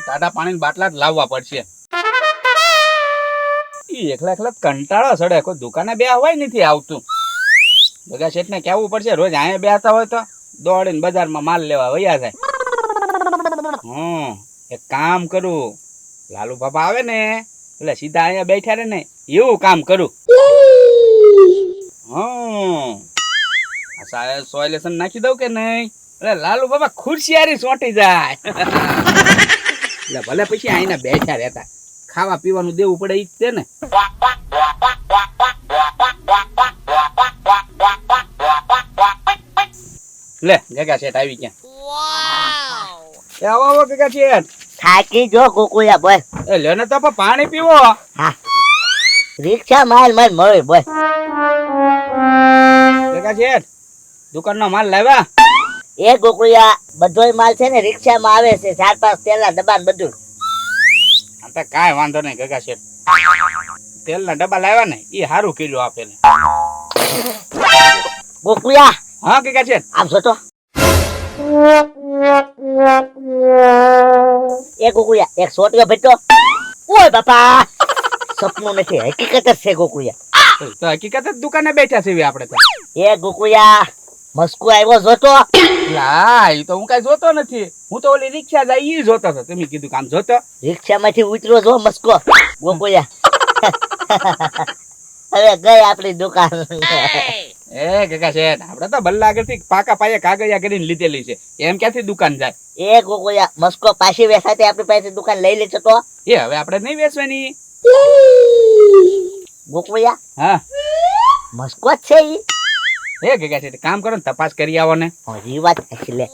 ટાટા પાણી બાટલા જ લાવવા પડશે. ઈ એકલા એકલા કંટાળો સડે, કોઈ દુકાને બે હોય નથી આવતું. બધા શેઠ ને કેવું પડશે, રોજ અહીંયા બેહતા હોય તો દોડીને બજારમાં માલ લેવા વયા જાય. એક કામ કરું, લાલુ બાપા આવે ને એટલે સીધા અહીંયા બેઠા રે ને એવું કામ કરું. સોયલેશન નાખી દઉં કે નહીં એટલે લાલુ બાપા ખુરશિયારી ચોંટી જાય. એટલે ભલે પછી અહીંયા બેઠા રહેતા, ખાવા પીવાનું દેવું પડે ઈ જ છે ને. લે ગગા શેઠ આવી ગયા. આવો આવો ગગા શેઠ. થાકી જો કુકુયા બોય. એ લે ને તો પાણી પીવો. હા રિક્ષા માલ માલ મળે બોય. ગગા શેઠ દુકાનનો માલ લાવ્યા? એ કુકુયા બધોય માલ છે ને રિક્ષામાં આવે છે, 4-5 તેલના ડબ્બા બધું. આ તો કાંઈ વાંધો નહીં ગગા શેઠ, તેલના ડબ્બા લાવ્યા ને એ સારું કર્યું આપેને. કુકુયા હા ગગા શેઠ આમ જોતો. એ કુકુયા એક સોટિયો ભેટો. ઓય બાપા સપનું નથી, હકીકત જ છે કુકુયા. તો હકીકત જ દુકાને બેઠા છે આપણે તો. એ કુકુયા મસ્કો આવ્યો જોતો. લા ઈ તો હું કઈ જોતો નથી, હું તો ઓલી રિક્ષા જાય ઈ જોતો હતો. તમે કીધું કામ જોતો. રિક્ષામાંથી ઉતરો જો મસ્કો કુકુયા. હવે ગઈ આપણી દુકાન. એ ગગા શેઠ આપણે તો બલ્લા આગળથી પાકા પાયે કાગળિયા કરીને લીધેલી છે, એમ ક્યાંથી દુકાન જાય. એ કુકુયા મસ્કો પાછી વેસાતે આપણી પાસે દુકાન લઈ લેજો તો. એ હવે આપણે નહીં વેચવાની. કુકુયા હા મસ્કો જ છે ઈ. એ ગગા શેઠ કામ કરો ને તપાસ કરી આવો ને. હજી વાત છે લે.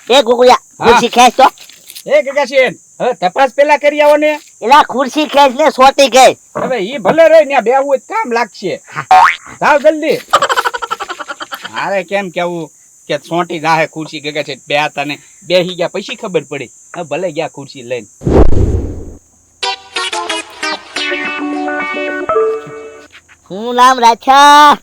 એ કુકુયા ખુરશી ખેંચ તો. એ ગગા શેઠ હવે તપાસ પેલા કરી આવો ને. એલા ખુરશી ખેંચ ને સોટી ગઈ. હવે ઈ ભલે રહી ને બેહવું કામ લાગશે. જાવ જલ્દી. મારે કેમ કેવું કે સોટી જાહે ખુરશી. ગગા શેઠ બે હતા ને બેહી ગયા પછી ખબર પડી. ભલે ગયા ખુરશી લઈને. હું નામ રાખ્યા.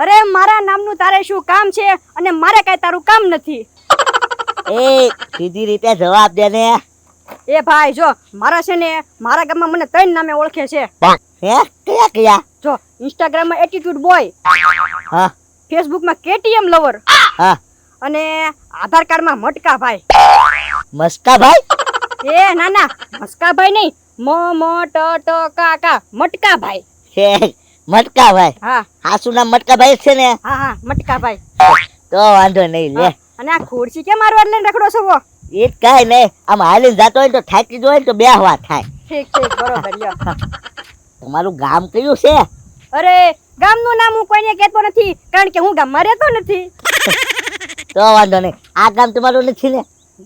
અરે મારા નામનું તારે શું કામ છે અને મારે કઈ તારું કામ નથી. એ સીધી રીતે જવાબ દે ને. એ ભાઈ જો મારા છે ને મારા ગામમાં મને 3 નામે ઓળખે છે. હે કયા કયા? જો ઇન્સ્ટાગ્રામમાં એટીટ્યુડ બોય, હા ફેસબુકમાં કેટીએમ લવર, હા અને આધાર કાર્ડમાં મટકા ભાઈ. મસ્કા ભાઈ? એ ના ના મસ્કા ભાઈ નહીં, મ મ ટ ટ કા કા મટકા ભાઈ. હે મટકા ભાઈ? હા હાસુ નામ મટકા ભાઈ છે ને? હા હા મટકા ભાઈ. તો વાંધો નહીં લે. અને આ ખુરશી કેમ મારવા લઈને રખડો છો? એ કાઈ નહીં, આમ હાલીને જાતો હોય તો થાકી જો તો બેહવા થાય. ઠીક ઠીક બરોબર લ્યો. તમારું ગામ કયું છે? અરે ગામનું નામ હું કોઈને કહેતો નથી કારણ કે હું ગામમાં રહેતો નથી. તો વાંધો નહીં, આ ગામ તમારું નથી ને?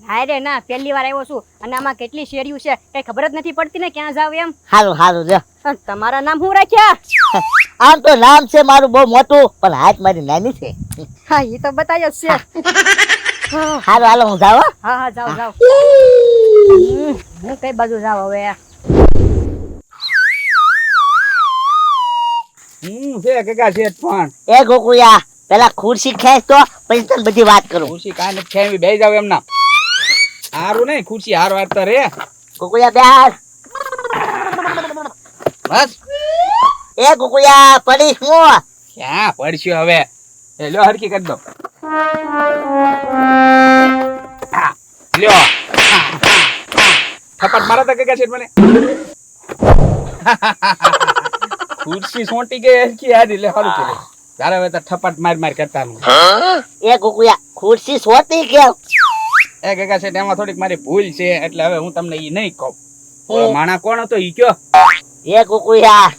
ના રે ના, પહેલી વાર આવ્યો છું અને આમાં કેટલી શેરીઓ છે કઈ ખબર જ નથી પડતી ને ક્યાં જાવ એમ. હારું હારું લ્યો. તમારા નામ શું રાખ્યા? આમ તો નામ છે મારું બહુ મોટું, પણ હાથ મારી નાની છે. હા એ તો બતાવ્યો જ છે. હારું હાલો હું જાવ. હા હા જાવ જાવ. હું કઈ બાજુ જાવ હવે? છે ગગા શેઠ પણ. એ ગોકુયા પેલા ખુરશી ખેંચ તો પછી તને બધી વાત કરું. ખુરશી કાંઈ નથી ખેવી, બેહી જાવ એમના. હારું નહીં ખુરશી હાર વારતા રે. ગોકુયા બેહાર. બસ એ ગોકુયા પડી હું ક્યાં પડશું હવે. એ લ્યો હરખી કરી દો. લ્યો થપ્પડ મારા તા ગગા શેઠ મને. ખુરશી સોંટી ગઈ હરખી હારી લે હારું કર્યું. તારે હવે તો થપ્પડ માર કરતા નહીં. એ ગોકુયા ખુરશી સોતી કેમ? એ ગગા શેઠ એમાં થોડીક મારી ભૂલ છે એટલે હવે હું તમને ઈ નહીં કહું. ઓલો માણા કોણ હતો ઈ કયો? એ ગોકુયા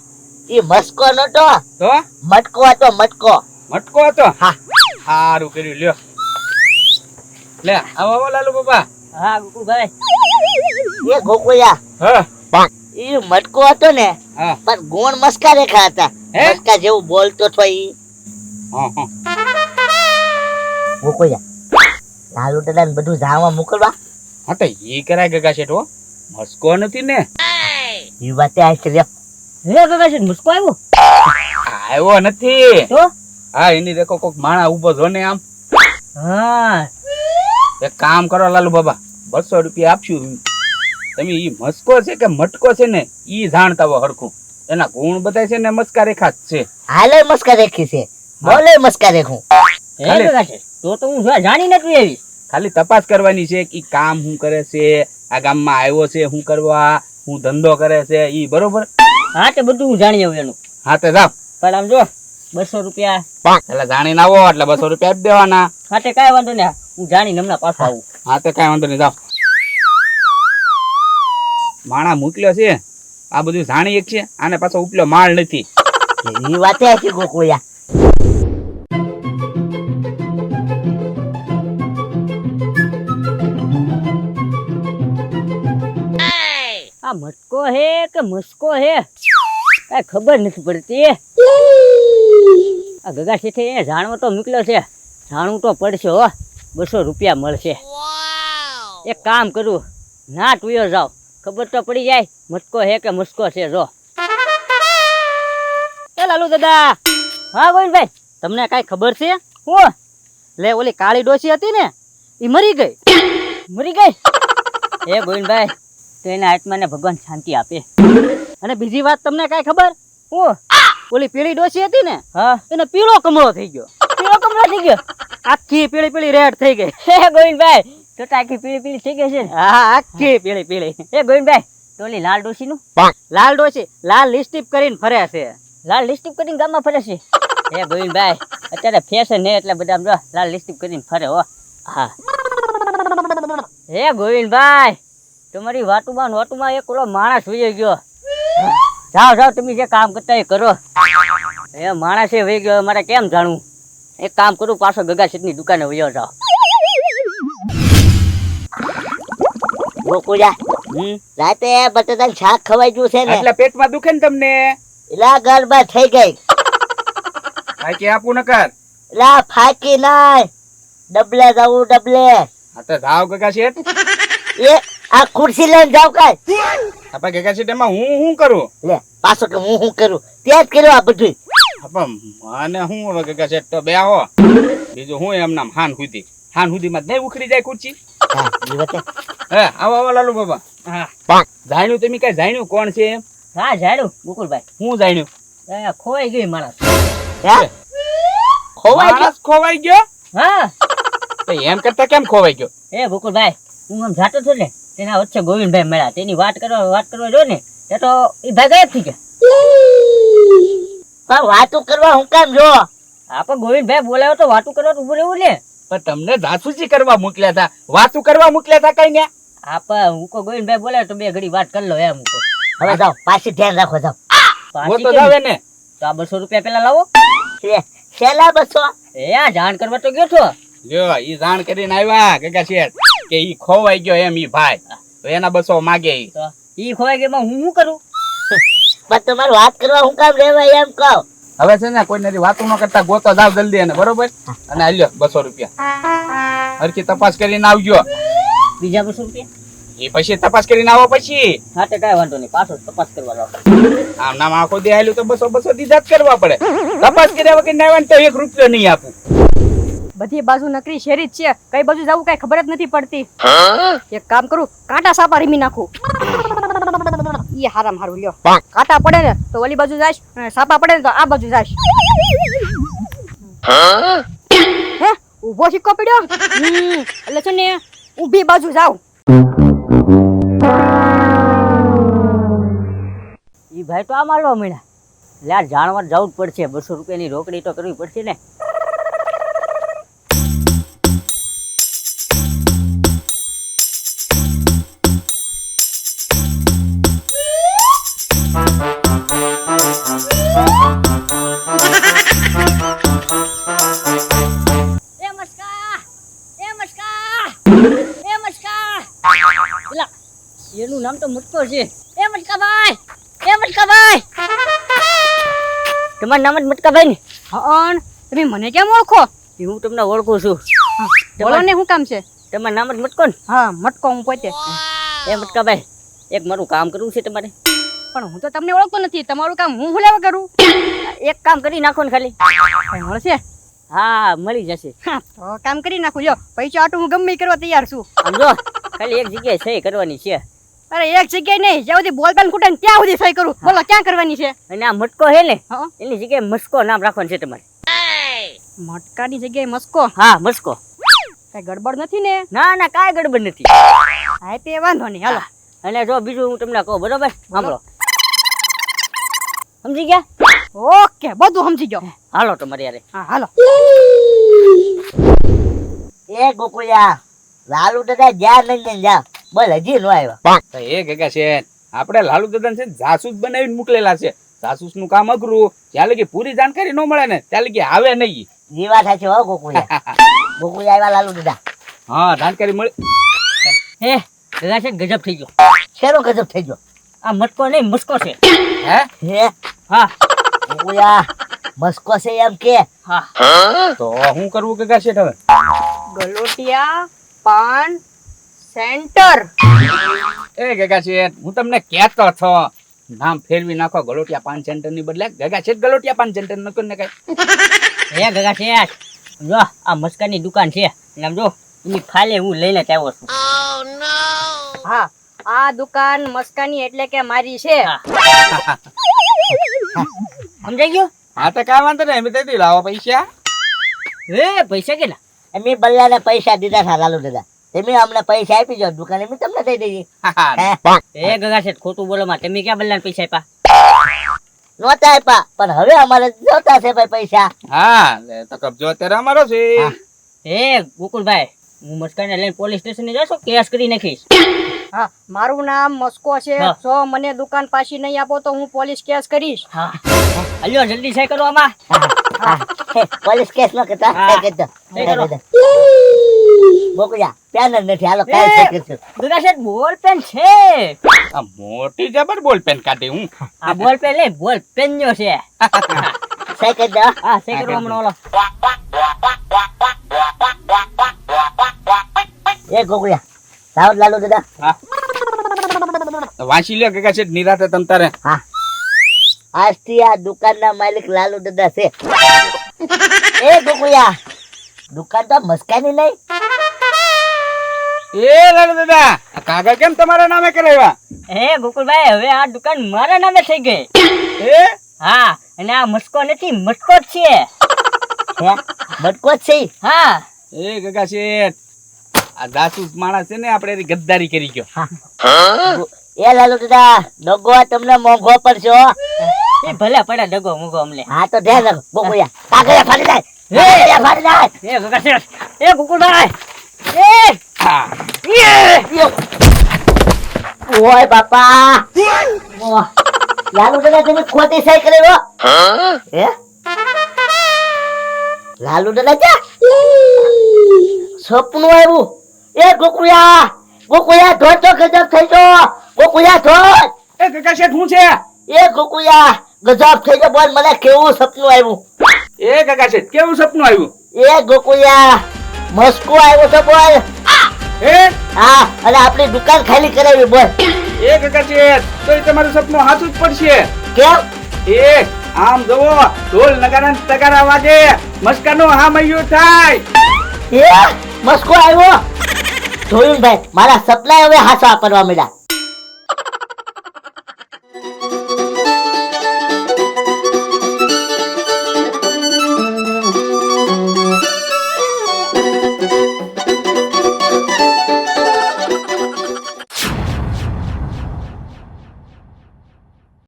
ઈ મસ્કો નતો, તો મટકો હતો મટકો. મટકો હતો? હા હારું કર્યું લ્યો. લે આવો આવો લાલુ બાપા. હા ગોકુભાઈ. એ ગોકુયા હા ઈ મટકો હતો ને હા પણ ગુણ મસ્કા રેખા હતા. હે? મસ્કા જેવું બોલતો તો ઈ. હા હા ગોકુયા લાલુ દાદાને બધું જાવા મોકલવા. હા તો ઈ કરાય ગગા શેઠ હો. મસ્કો નથી ને? ઈ વાતે આશ્ચર્ય. હે ગગા શેઠ મુસ્કો આવ્યો? આવ્યો નથી. તો હા એની દેખો કોક માણા ઉભો જો ને આમ. હા એક કામ કરો લાલુ બાબા, 200 રૂપિયા આપશું. તમે ઈ મસ્કો છે કે મટકો છે ને ઈ જાણતા હો હરખું. એના ગુણ બધા છે ને મસ્કા રેખા જ છે. હાલે મસ્કા રેખી છે, બોલે મસ્કા રેખું. ખાલી- ગગા છે તો હું જાણી નથી એવી. ખાલી તપાસ કરવાની છે કે ઈ કામ શું કરે છે, આ ગામમાં આવ્યો છે શું કરવા, હું ધંધો કરે છે ઈ બરોબર. હા તે બધું હું જાણી આવું એનું. હા તે જાવ પણ આમ જો 200 રૂપિયા. એટલે જાણીને આવો એટલે 200 રૂપિયા આપી દેવાના. હા તે કાંઈ વાંધો નહીં, હું જાણીને હમણાં પાછો આવું. હા તે કાંઈ વાંધો નહીં, જાવ. માણા મોકલ્યો છે આ બધું જાણી એક છે, આને પાછો ઉપલ્યો માળ નથી. એ વાતે છે ગોકુળિયા. આ મટકો હે કે મસ્કો હે કઈ ખબર નથી પડતી. આ ગગા શેઠે જાણવો તો મોકલ્યો છે, જાણવું તો પડશે હો. 200 રૂપિયા મળશે. એક કામ કરું, ના ટુયો જાવ, ખબર તો પડી જાય મટકો હે કે મસ્કો છે. જો એ લાલુ દાદા. હા ગોવિંદભાઈ, તમને કાંઈ ખબર છે? હું લે ઓલી કાળી ડોસી હતી ને એ મરી ગઈ. મરી ગઈ એ ગોવિંદભાઈ, તો એના આત્માને ભગવાન શાંતિ આપે. અને બીજી વાત તમને કાંઈ ખબર? હું ઓલી પીળી ડોસી હતી ને, હા, એને પીળો કમળો થઈ ગયો. પીળો કમળો થઈ ગયો, આખી પીળી પીળી રેડ થઈ ગઈ. હે ગોવિંદભાઈ, તો આખી પીળી પીળી થઈ ગઈ છે ને? હા, આખી પીળી પીળી. એ ગોવિંદભાઈ, તો ઓલી લાલ ડોસી નું? લાલ ડોસી લાલ લિપસ્ટિક કરીને ફરે છે. લાલ લિપસ્ટિક કરીને ગામમાં ફરે છે? એ ગોવિંદભાઈ, અત્યારે ફેશન ને એટલે બધા જો લાલ લિપસ્ટિક કરીને ફરે હો. હા એ ગોવિંદભાઈ, તમારી વાતુમાં નોતુમાં એક ઓલો માણસ વહી ગયો. જાઓ જાઓ, તમે જે કામ કરતા એ કરો. એ માણસ એ વહી ગયો, મારે કેમ જાણવું? એક કામ કરું, પાછો ગગા શેઠની દુકાને વયો જાઓ. ગોકુળા, રાતે બટાટાનું શાક ખવાઈ ગયું છે ને એટલે પેટમાં દુખે ને તમને? એલા ગરબા થઈ ગઈ. આ કે આપું નકર. એલા ફાકી નાય, ડબલે જાવું ડબલે. હા તો જાવ ગગા શેઠ. એ આ ખુરશી લઈને જાવ કાઈ. આપા ગગા શેઠ એમાં હું કરું? લે પાછો કે હું કરું? તે જ કર્યું આ બધું. આપા મને હું હવે ગગા શેઠ તો બેહો. બીજું હું એમના હાન સુધી માં નહીં ઉખડી જાય ખુરચી. હા ઈ વતે. હે આવો આવો લાલુ બાબા. હા જાણ્યું તમે કઈ જાણ્યું કોણ છે? હા જાણ્યું ગોકુળભાઈ. હું જાણ્યું? એ ખોવાઈ ગઈ માણસ. હે ખોવાઈ ગયો? માણસ ખોવાઈ ગયો? હા તો એમ કરતા કેમ ખોવાઈ ગયો? એ ગોકુળભાઈ, હું આમ જાતો છું ને તેના વચ્ચે ગોવિંદભાઈ મળ્યા. તેની વાત કરવા જો ને એ તો એ ભાઈ ગાયબ થઈ ગયા. પણ વાતું કરવા હું કામ જો? આપણે ગોવિંદભાઈ બોલાવ્યો તો વાતું કરવા તો ઉભું રહેવું ને. પણ તમને જાસૂસી કરવા મોકલ્યા હતા, વાતું કરવા મોકલ્યા હતા કઈ ને? આપણે હું કો ગોવિંદભાઈ બોલાવ્યો તો બે ઘડી વાત કરી લો એમ. હવે જાઓ, પાછી ધ્યાન રાખો, જાઓ. वो तो जावे ने તો આ 200 રૂપિયા પેલા લાવો. શેલા 200? એ આ જાણ કરવા તો ગયો છો. લ્યો ઈ જાણ કરીને આવ્યા ગગા શેઠ કે ઈ ખોવાઈ ગયો એમ ઈ ભાઈ, તો એના 200 માંગે ઈ. તો ઈ ખોવાઈ ગયો હું શું કરું? બસ તમારે વાત કરવા હું કામ રહેવાય એમ કહો. હવે છે ને કોઈ નથી વાતું ન કરતા ગોતો જાવ જલ્દી અને બરોબર. અને આ લ્યો 200 રૂપિયા હરખી તપાસ કરીને આવજો. બીજા 200 રૂપિયા એ પછી તપાસ કરીને આવો પછી. હા તો કાંઈ વાંધો નહીં, પાછો તપાસ કરવા લાવો. આમ નામ આખો દે આલ્યું તો 200 દીધા જ કરવા પડે. તપાસ કર્યા વગર ના આવે ને તો 1 રૂપિયો નહીં આપું. બધી બાજુ નકરી શેરી જ છે, કઈ બાજુ જવું કઈ ખબર જ નથી પડતી. એક કામ કરું, કાંટા સાપા રીમી નાખું. ઈ હારામ હારું લ્યો. કાંટા પડે ને તો ઓલી બાજુ જાઈશ, અને સાપા પડે ને તો આ બાજુ જાઈશ. હે ઊભો સિક્કો પડ્યો. એટલે છે ને ઊભી બાજુ જાવ. ઈ ભાઈ તો આ મારવા મળ્યા. લ્યા જાણવા જવું જ પડશે, 200 રૂપિયાની રોકડી તો કરવી પડશે ને. એનું નામ તો મટકો છે. એ મટકાભાઈ, એ મટકાભાઈ, તમારું નામ જ મટકાભાઈ ને? હા તમે મને કેમ ઓળખો? હું તમને ઓળખું છું. બોલો ને શું કામ છે? તમારું નામ જ મટકો ને? હા મટકો હું પોતે. એ મટકાભાઈ, એક મારું કામ કરવું છે તમારે. પણ હું તો તમને ઓળખતો નથી, તમારું કામ હું લેવા કરું? એક કામ કરી નાખો ને ખાલી. કઈ મળશે? હા મળી જશે. તો કામ કરી નાખું લ્યો, પૈસા આટું હું ગમે ઈ કરવા તૈયાર છું. આમ જો ખાલી એક જગ્યાએ સહી કરવાની છે અરે એક જગ્યાએ નહીં, જ્યાં સુધી બોલ પેન ખૂટે ને ત્યાં સુધી સહી કરું. બોલો ક્યાં કરવાની છે? અને આ મટકો છે ને હા, એની જગ્યાએ મસ્કો નામ રાખવાનું છે તમારે. મટકાની જગ્યાએ મસ્કો. હા મસ્કો. કઈ ગડબડ નથી ને? ના ના કાંઈ ગડબડ નથી. હા તે વાંધો નહીં, હાલો. અને જો બીજું હું તમને કહું બરોબર, સાંભળો. સમજી ગયા? ઓકે, બધું સમજી ગયો. હાલો તમારે યારે. હા હાલો. એ ગોકુળિયા લાલુ દાદા જ્યાં લઈને જા બોલ હજી નો આવ્યા. તો એ ગગા છે આપણે લાલુ દાદા છે ને જાસૂસ બનાવીને મોકલેલા છે. જાસૂસ નું કામ અઘરું, જ્યાં લગી પૂરી જાણકારી ન મળે ને ત્યાં લગી આવે નહીં. એ વાત સાચી હો ગોકુળિયા. ગોકુળિયા આવ્યા લાલુ દાદા. હા જાણકારી મળી. હે ગગા છે ગજબ થઈ ગયો. શેનો ગજબ થઈ ગયો? આ મટકો નહીં મસ્કો છે. હે હે હા ગોકુળિયા મસ્કો છે એમ કે? હા તો હું કરવું ગગા છે હવે? ગલોટિયા પાન સેન્ટર. એ ગગા છે હું તમને કહેતો છો નામ ફેરવી નાખો, ગલોટિયા પાન સેન્ટર ની બદલે ગગા છે ગલોટિયા પાન સેન્ટર નકો ને કઈ. હે ગગા છે જો આ મસ્કાની દુકાન છે અને આમ જો એની ફાલે હું લઈને આવ્યો છું. હા, આ દુકાન મસ્કાની એટલે કે મારી છે. હા. સમજાઈ ગયું? હા તો કાંઈ વાંધો નહીં, અમે દઈ લાવો પૈસા. એ પૈસા કેટલા? અમે બલ્લાને પૈસા દીધા હતા લાલુ દાદા. તમે અમને પૈસા આપી જાઓ દુકાને અમે તમને દઈ દઈએ. હે? એ ગગા છે ખોટું બોલો માં, તમે ક્યાં બલ્લાને પૈસા આપ્યા? નહોતા આપ્યા પણ હવે અમારે જોતા છે ભાઈ પૈસા. હા લે તો કબજો અત્યારે અમારો છે. હા. એ ગોકુલભાઈ હું મસ્કાને લઈને પોલીસ સ્ટેશને જશો, કેસ કરી નાખીશ. હા, મારું નામ મસ્કો છે. હા. જો મને દુકાન પાછી નહીં આપો તો હું પોલીસ કેસ કરીશ. હા અલ્યો જલ્દી સહી કરો આમાં. હે, પોલીસ કેસ નો કરતા હા. કઈ કરતા સહી કરો. ગોકુળિયા પેન જ નથી હાલો કાલ છે કરશું. ગગા છે બોલ પેન છે. આ મોટી જબર બોલ પેન કાઢી હું. આ બોલ પેન લે, બોલ પેન નો છે. સહી કરી દો. હા સહી કરો હમણાં ઓલો. એ ગોકુળિયા લાવો લાલુ દાદા. હા વાંચી લ્યો ગગા છે નિરાતે તમ તારે. હા આજથી આ દુકાનના માલિક લાલુ દાદા છે. એ ગોકુળિયા દુકાન તો મસ્કાની નહીં. એ લાલુ દાદા આ કાગળ કેમ તમારા નામે કરાવ્યા? એ ગોકુલભાઈ હવે આ દુકાન મારા નામે થઈ ગઈ. એ હા અને આ મસ્કો નથી મટકો જ છે. હે બટકો જ છે. હા એ ગગા છે આ જાસૂસ માણસ છે ને આપણે એની ગદ્દારી કરી ગયો. એ લાલુ દાદા ડગો તમને મોંઘો પડશે હો. એ ભલે પડે ડગો મૂગો અમને. હા તો ધ્યાન રાખો ગોકુળિયા કાગળિયા ફાડી જાય. કાગળિયા ફાડી જાય. એ ગગા છે એ ગોકુલભાઈ એ હા ઓય બાપા ઓહ, લાલુ દાદા તમે ખોટી સહી કરી હો. હે લાલુ દાદા ક્યાં સપનું આવ્યું? એ ગોકુળિયા ગોકુળિયા ધોધ તો ગજબ થઈ ગયો. ગોકુળિયા ધોધ. એ ગગા છે શું છે? એ ગોકુળિયા ગજબ થઈ ગયો. બોલ મને કેવું સપનું આવ્યું? એ ગગા છે કેવું સપનું આવ્યું? એ ગોકુળિયા મસ્કો આવ્યો છે બોલ. એ હા અને આપણી દુકાન ખાલી કરાવી બોલ. એ ગગા છે તો એ તમારું સપનું સાચું જ પડશે. કેમ? એ આમ જુઓ ઢોલ નગારા તગારા વાગે મસ્કાનો હામૈયું થાય. એ મસ્કો આવ્યો. જોયું ને ભાઈ મારા સપના હવે હાચા પડવા મળ્યા.